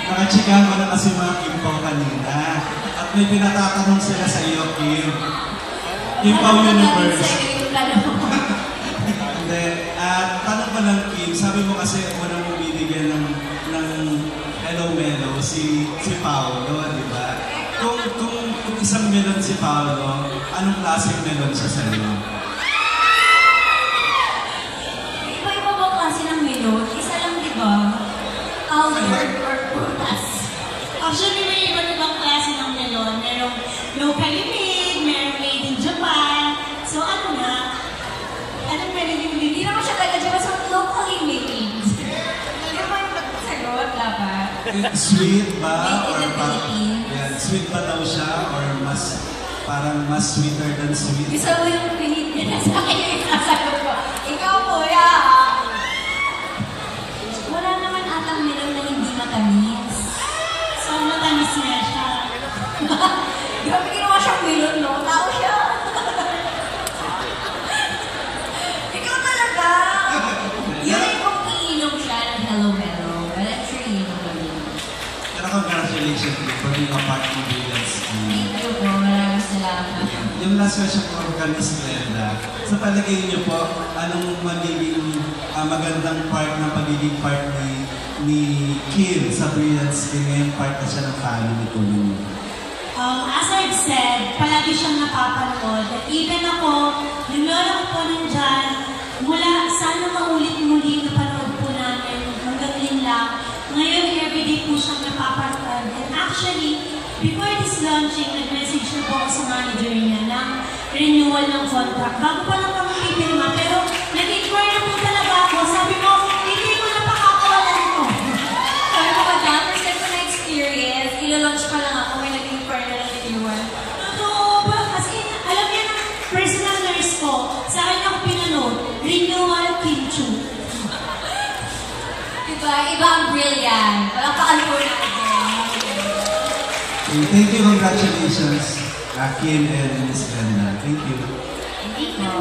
Nakachikahan ko na kasi mga Kimpaw kanina. At may pinatatanong sila sa iyo, Kim. Kimpaw Universe. Hindi. Tanong ko lang, Kim. Sabi mo kasi una mo bibigyan ng Hello Melo si Paolo, di ba? Kung isang melon si Paolo, anong klaseng melon siya sa iyo? Iba-iba ba klase ng melon? Isa lang, di ba? Albert or prutas. Actually, may iba-ibang klase ng melon. Merong locally made, merong made in Japan. So, ano na? Anong melon yung hindi naman siya talaga Japan, so locally made. Ano ba yung pagsagot dapat? Sweet ba? Made in the Philippines. Yeah, sweet ba daw siya? Or parang mas sweeter than sweet? Gusto mo yung pinit niya na sa akin yung isasagot ko. Ikaw, kuya! Wala naman atang melon na hindi matamis. So, matamis niya siya. Grabe ginawa siyang melon, no? Tao siya. Ikaw talaga! Yun ay kung iinom siya ng Hello Melo. But I'm sure you know what it is. Pero congratulations for being a part ng Brilliant Scheme. Thank you po. Maraming salamat. Yung last question ko kay Miss Glenda, sa palagay niyo po, anong magiging magandang part ng pagiging part ni Kim sa Brilliant Scheme ngayong part na siya ng family ko ninyo? As I've said, palagi siyang napapanood. At even ako, yung lola ko po nandyan, mula sana maulit-muli na panood po namin hanggang yun lang. Ngayon, everyday po siyang napapanood. And actually, before this launching, nag-message na po ako sa manager niya ng renewal ng contract. Bago pa lang kami pipirma, pero nag-inquire na po talaga ako. Sabi mo, hindi ko na pakakawalan ito. Sabi ko ba dyan, first time ko na-experience, ilo-launch pa lang ako, may nag-inquire na ng renewal. Totoo ba? Kasi alam niya ng personal nurse ko, sa akin ako pinanood, renewal Kimchu. Diba? Iba ang brilliant. Walang pakalpo na ako. Thank you, congratulations, Kim and Miss Glenda. Thank you. Thank you.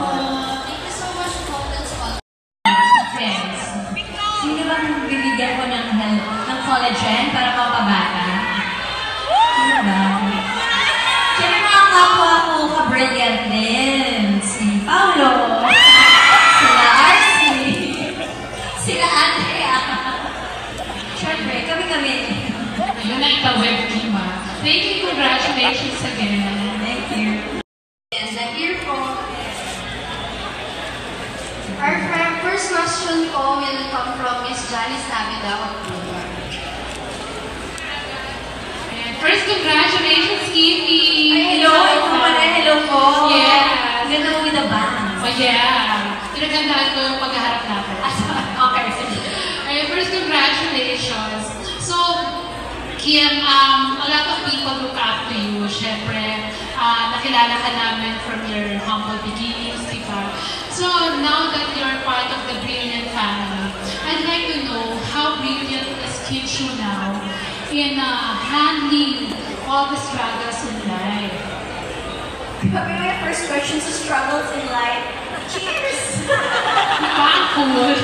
Thank you so much po. That's all. Friends, sino bang bibigyan ko ng collagen para mapabata? Sino ba? Siyempre mga kapwa ko ka-brilliant din. Si Paolo, sila RC, sila Andrea. Siyempre, kami-kami. Yun na ika-web team, ah. Thank you, congratulations again. Thank you. Yes, I'm here po. Our first question po will come from Miss Janice Navida. First, congratulations, Kitty! Hello! Hello po! Yes! Ganda with the band. Oh, yeah! Pinagandaan ko yung paghaharap natin. Okay, sige. First, congratulations! So, Kim, a lot of people look up to you. Siyempre, nakilala ka namin from your humble beginnings, diba? So, now that you're part of the Brilliant family, I'd like to know how brilliant is Kimchu now in handling all the struggles in life. Grabe my first question sa struggles in life. Cheers! Food.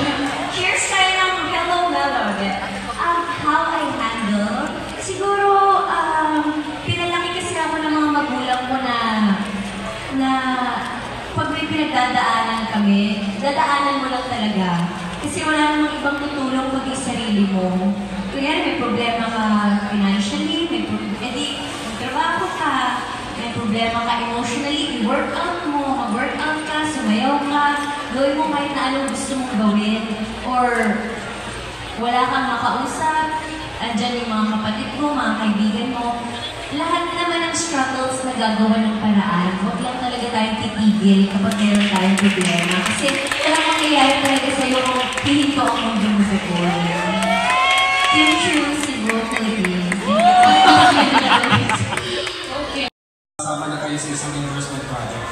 Cheers tayo ng Hello Melo. How I handle? Siguro, pinalaki kasi ako ng mga magulang ko na pag may pinagdadaanan kami, dadaanan mo lang talaga. Kasi wala namang ibang tutulong kundi sarili mo. Kaya may problema ka financially, edi magtrabaho ka, may problema ka emotionally, i-workout mo, mag-workout ka, sumayaw ka, gawin mo kahit na anong gusto mong gawin. Or wala kang makausap, andyan yung mga kapatid mo, mga kaibigan mo. Lahat naman ng struggles na gagawa ng paraan. Huwag lang talaga tayong titigil kapag meron tayong problema. Kasi walang mangyayari talaga sa'yo kung hihinto ang mundo mo sa buhay. Kimchu, Cebu, Philippines. Okay. Kasama na kayo sa isang endorsement project.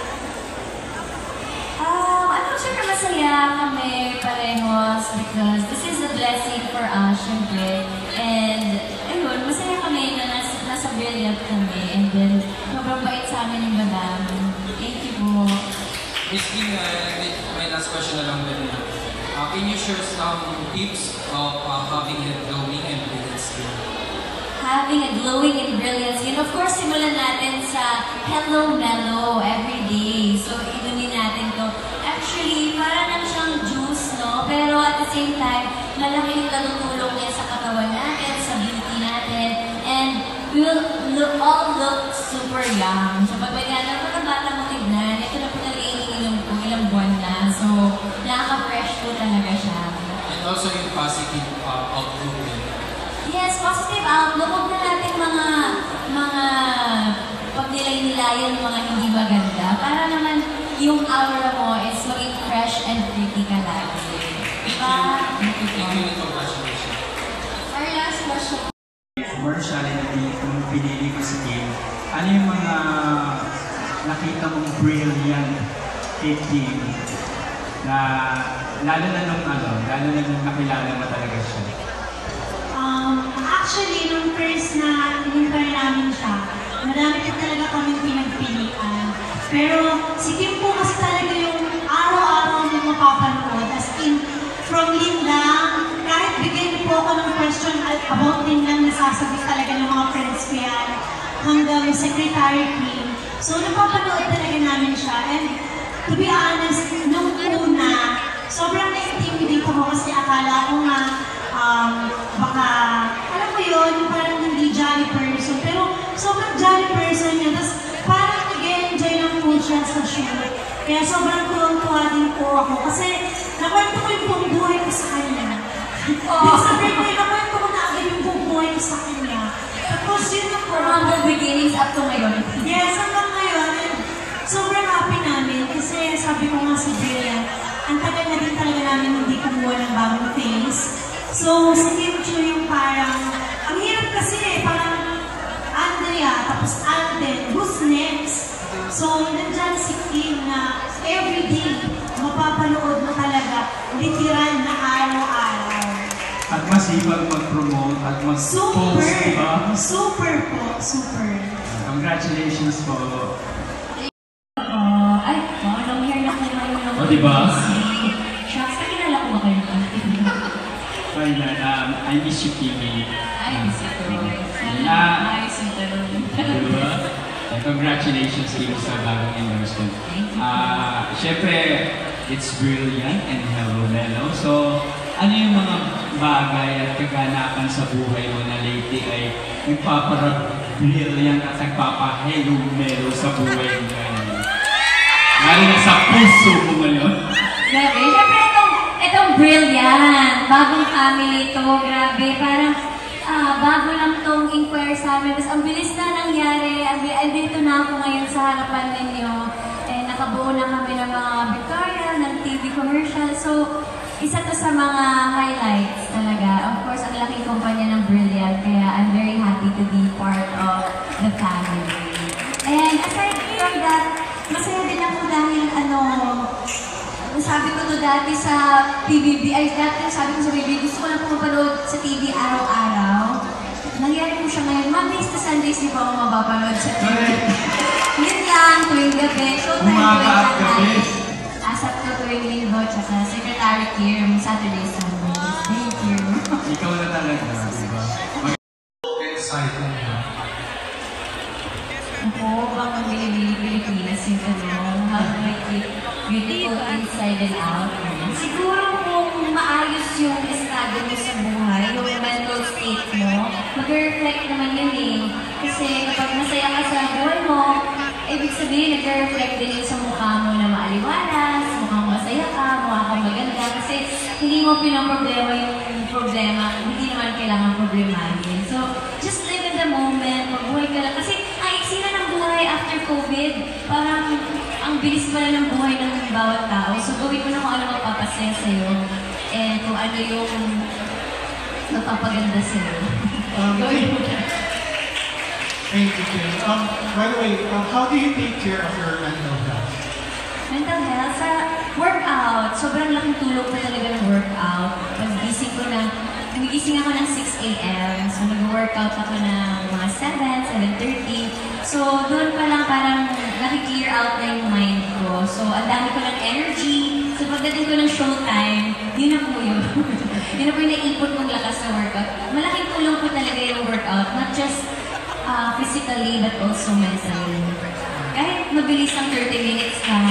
Siyempre masaya kami parehos because this is a blessing for us, syempre. And, ayun, masaya kami na nasa Brilliant kami. And then, sobrang bait sa amin yung madam. Thank you po. Miss Kim, my last question na lang din. Can you share some tips of having a glowing and brilliant skin? having a glowing and brilliant skin. Of course, simulan natin sa Hello Mellow every day. So, inumin natin to. Actually, parang lang siyang juice, no? Pero at the same time, malaki yung natutulong niya sa katawan natin, sa beauty natin. And we will all look super young. So, pag maganda, bata mo tignan, ito na po talaga iniinom ko, ilang buwan na. So, nakaka-fresh po talaga siya. And also yung positive outlook din. Yes, positive outlook. Huwag na natin mga pagnilay-nilayan ng mga hindi maganda. Para naman yung aura mo is maging fresh and pretty ka lagi. Diba? Thank you and congratulations. Our last question. Commerciality, kung pinili ko si Kim, ano yung mga nakita mong brilliant kay Kim na lalo na nung nakilala mo talaga siya? Actually, nung first na in-inquire namin siya, marami ka talaga kaming pinagpilian. Pero si Kim po kasi talaga yung araw-araw niyo mapapanood. As in, from Linda, kahit bigyan niyo po ako ng question about Linda, nasasagot talaga ng mga friends ko yan, hanggang Secretary Kim. So, napapanood talaga namin siya. And to be honest, nung una, sobrang na-intimidate ako kasi akala ko nga, baka, alam mo yun, yung parang hindi jolly person. Pero sobrang jolly person niya. Tapos parang nag-enjoy lang po siya sa shoot. Kaya sobrang tuwang-tuwa din po ako. Kasi nakwento ko yung buong buhay ko sa kanya. Sa birthday, nakwento ko na agad yung buong buhay ko sa kanya. Tapos yun na po. From humble beginnings up to ngayon. Yes, hanggang ngayon. And sobrang happy namin. Kasi sabi ko nga si Brilliant, ang tagal na din talaga namin hindi kumuha ng bagong face. So, si Kim Chiu yung parang, ang hirap kasi parang Andrea, tapos Alden, who's next? So, nandyan si Kim na everyday, mapapanood mo talaga, literal na araw-araw. At masipag mag-promote at mag-post, diba? Super po, super. Congratulations po. Long hair na po ngayon. O, diba? Shucks, nakilala ko ba kayo? Fine, I miss you, Kimi. I miss you too. Ah. Nice yung tanong. Diba? Congratulations, Kim, sa bagong endorsement. Siyempre, it's brilliant and hello, Mellow. So, ano yung mga bagay at kaganapan sa buhay mo na lately ay nagpapara-brilliant at nagpapa-hello, Mellow sa buhay mo ngayon? Lalo na sa puso mo ngayon. Grabe, syempre itong brilliant, bagong family to, grabe, parang bago lang itong inquire sa amin. Tapos ang bilis na nangyari, andito na ako ngayon sa harapan ninyo. Nakabuo na kami ng mga Victoria, ng TV commercial. So, isa to sa mga highlights talaga. Of course, ang laking kumpanya ng Brilliant, kaya I'm very happy to be part of the family. And aside from that, masaya din ako dahil sabi ko to dati sa PBB, sabi ko sa PBB, gusto ko lang pumapanood sa TV araw-araw. Nangyari ko siya ngayon, Mondays to Sundays, di ba ako mapapanood sa TV? Yun lang, tuwing gabi, showtime tuwing gabi. Asap ko tuwing linggo, tsaka Secretary Kim, Saturdays, Sundays. Thank you. Ikaw na talaga, di ba? Exciting na. Ako, bang ang Pilipinas yung tanong, how do I keep beautiful inside and out? Siguro kung maayos yung estado mo sa buhay, yung mental state mo, mag-reflect naman yun eh. Kasi kapag masaya ka sa buhay mo, ibig sabihin, nag-reflect din yun sa mukha mo na maaliwalas, mukhang masaya ka, mukha kang maganda. Kasi hindi mo pinaproblema yung problema, hindi naman kailangan problemahin. So, just live in the moment, magbuhay ka lang. Kasi ang eksena ng buhay after COVID, parang ang bilis pala ng buhay ng bawat tao. So, gawin mo na kung ano magpapasaya sa'yo and kung ano yung magpapaganda sa'yo. Gawin mo na. Thank you, Kim. By the way, how do you take care of your mental health? Mental health, sa workout. Sobrang laking tulong pa talaga ng workout. Gumigising ako ng 6 a.m. So, nag-workout ako ng mga 7, 7:30. So, doon pa lang parang naki-clear out na yung mind ko. So, ang dami ko ng energy. So, pagdating ko ng showtime, yun na po yun. Yun na po yung naipon kong lakas sa workout. Malaking tulong po talaga yung workout, not just physically but also mentally. Kahit mabilis ang 30 minutes lang,